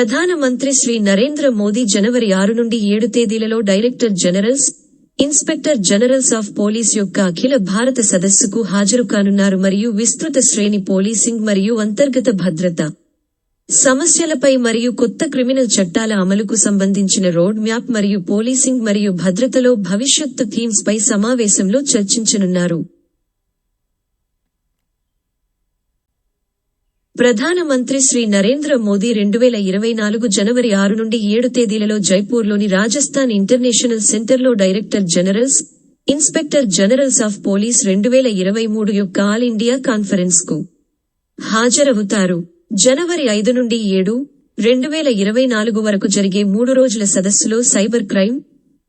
ప్రధానమంత్రి శ్రీ నరేంద్ర మోదీ జనవరి 6 నుండి 7 తేదీలలో director generals, inspector generals of police యొక్క అఖిల భారత సదస్సుకు హాజరు కానున్నారు మరియు విస్తృత శ్రేణి పోలీసింగ్ మరియు అంతర్గత భద్రత సమస్యలపై మరియు కొత్త క్రిమినల్ చట్టాల అమలుకు సంబంధించిన రోడ్ మ్యాప్ మరియు పోలీసింగ్ మరియు భద్రతలో భవిష్యత్తు థీమ్స్ పై సమావేశంలో చర్చించనున్నారు. ప్రధానమంత్రి శ్రీ నరేంద్ర మోదీ 2024 జనవరి 6 నుండి 7 తేదీలలో జైపూర్లోని రాజస్థాన్ ఇంటర్నేషనల్ సెంటర్లో director generals, inspector generals of police 2023 యొక్క ఆల్ ఇండియా కాన్ఫరెన్స్కు హాజరవుతారు. జనవరి 5 నుండి 7, 2024 వరకు జరిగే 3 రోజుల సదస్సులో సైబర్ క్రైమ్,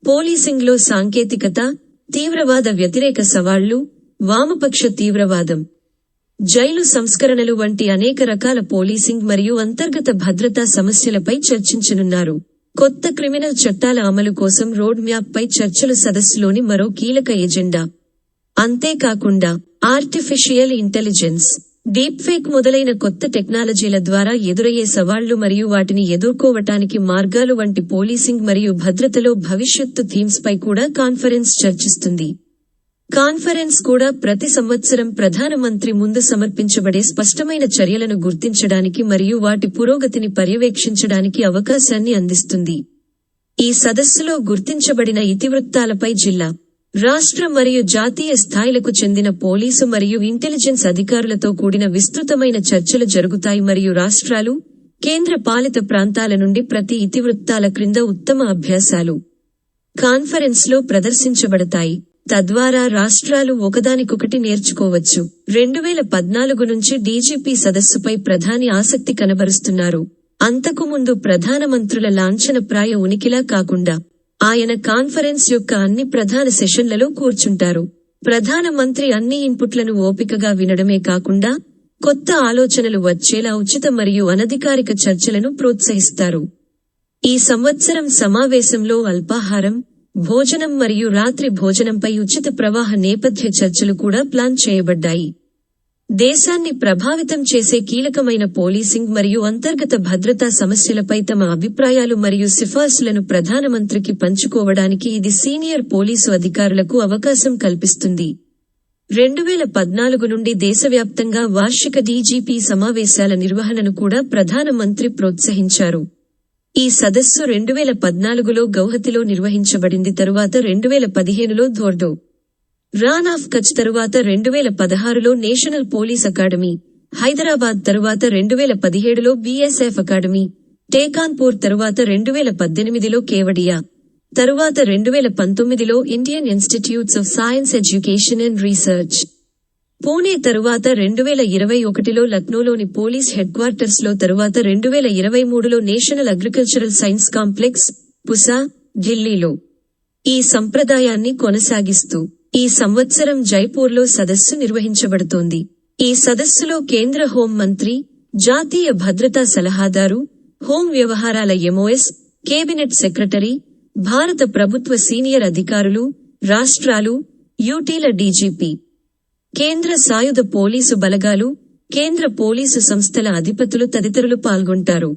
పోలీసింగ్లో సాంకేతికత, తీవ్రవాద వ్యతిరేక సవాళ్లు, వామపక్ష తీవ్రవాదం, జైలు సంస్కరణలు వంటి అనేక రకాల పోలీసింగ్ మరియు అంతర్గత భద్రతా సమస్యలపై చర్చించనున్నారు. కొత్త క్రిమినల్ చట్టాల అమలు కోసం రోడ్ మ్యాప్ పై చర్చలు సదస్సులోని మరో కీలక ఎజెండా. అంతేకాకుండా ఆర్టిఫిషియల్ ఇంటెలిజెన్స్, డీప్ ఫేక్ మొదలైన కొత్త టెక్నాలజీల ద్వారా ఎదురయ్యే సవాళ్లు మరియు వాటిని ఎదుర్కోవటానికి మార్గాలు వంటి పోలీసింగ్ మరియు భద్రతలో భవిష్యత్తు థీమ్స్ పై కూడా కాన్ఫరెన్స్ చర్చిస్తుంది. కాన్ఫరెన్స్ కూడా ప్రతి సంవత్సరం ప్రధానమంత్రి ముందు సమర్పించబడే స్పష్టమైన చర్యలను గుర్తించడానికి మరియు వాటి పురోగతిని పర్యవేక్షించడానికి అవకాశాన్ని అందిస్తుంది. ఈ సదస్సులో గుర్తించబడిన ఇతివృత్తాలపై జిల్లా, రాష్ట్ర మరియు జాతీయ స్థాయిలకు చెందిన పోలీసు మరియు ఇంటెలిజెన్స్ అధికారులతో కూడిన విస్తృతమైన చర్చలు జరుగుతాయి మరియు రాష్ట్రాలు, కేంద్ర పాలిత ప్రాంతాల నుండి ప్రతి ఇతివృత్తాల క్రింద ఉత్తమ అభ్యాసాలు కాన్ఫరెన్స్లో ప్రదర్శించబడతాయి. తద్వారా రాష్ట్రాలు ఒకదానికొకటి నేర్చుకోవచ్చు. 2014 నుంచి డీజీపీ సదస్సుపై ప్రధాని ఆసక్తి కనబరుస్తున్నారు. అంతకుముందు ప్రధానమంత్రుల లాంఛనప్రాయ ఉనికిలా కాకుండా ఆయన కాన్ఫరెన్స్ యొక్క అన్ని ప్రధాన సెషన్లలో కూర్చుంటారు. ప్రధానమంత్రి అన్ని ఇన్పుట్లను ఓపికగా వినడమే కాకుండా కొత్త ఆలోచనలు వచ్చేలా ఉచిత మరియు అనధికారిక చర్చలను ప్రోత్సహిస్తారు. ఈ సంవత్సరం సమావేశంలో అల్పాహారం, భోజనం మరియు రాత్రి భోజనంపై ఉచిత ప్రవాహ నేపథ్య చర్చలు కూడా ప్లాన్ చేయబడ్డాయి. దేశాన్ని ప్రభావితం చేసే కీలకమైన పోలీసింగ్ మరియు అంతర్గత భద్రతా సమస్యలపై తమ అభిప్రాయాలు మరియు సిఫార్సులను ప్రధానమంత్రికి పంచుకోవడానికి ఇది సీనియర్ పోలీసు అధికారులకు అవకాశం కల్పిస్తుంది. 2014 నుండి దేశవ్యాప్తంగా వార్షిక డీజీపీ సమావేశాల నిర్వహణను కూడా ప్రధానమంత్రి ప్రోత్సహించారు. ఈ సదస్సు 2014లో గౌహతిలో నిర్వహించబడింది. తరువాత 2015లో ధోర్డో, రాన్ ఆఫ్ కచ్ తరువాత 2016లో నేషనల్ పోలీస్ అకాడమీ, హైదరాబాద్ తరువాత 2017లో బీఎస్ఎఫ్ అకాడమీ, టేకాన్పూర్ తరువాత 2018లో కేవడియా, తరువాత 2019లో Indian institutes of science education and research, Pune తరువాత 2021లో లక్నోలోని పోలీస్ హెడ్ క్వార్టర్స్ లో, తరువాత 2023లో national agricultural science complex, Pusa, ఢిల్లీలో. ఈ సంప్రదాయాన్ని కొనసాగిస్తూ ఈ సంవత్సరం జైపూర్లో సదస్సు నిర్వహించబడుతోంది. ఈ సదస్సులో కేంద్ర హోం మంత్రి, జాతీయ భద్రతా సలహాదారు, హోం వ్యవహారాల ఎంఓఎస్, కేబినెట్ సెక్రటరీ, భారత ప్రభుత్వ సీనియర్ అధికారులు, రాష్ట్రాలు, యూటీల డీజీపీ, కేంద్ర సాయుధ పోలీసు బలగాలు, కేంద్ర పోలీసు సంస్థల అధిపతులు తదితరులు పాల్గొంటారు.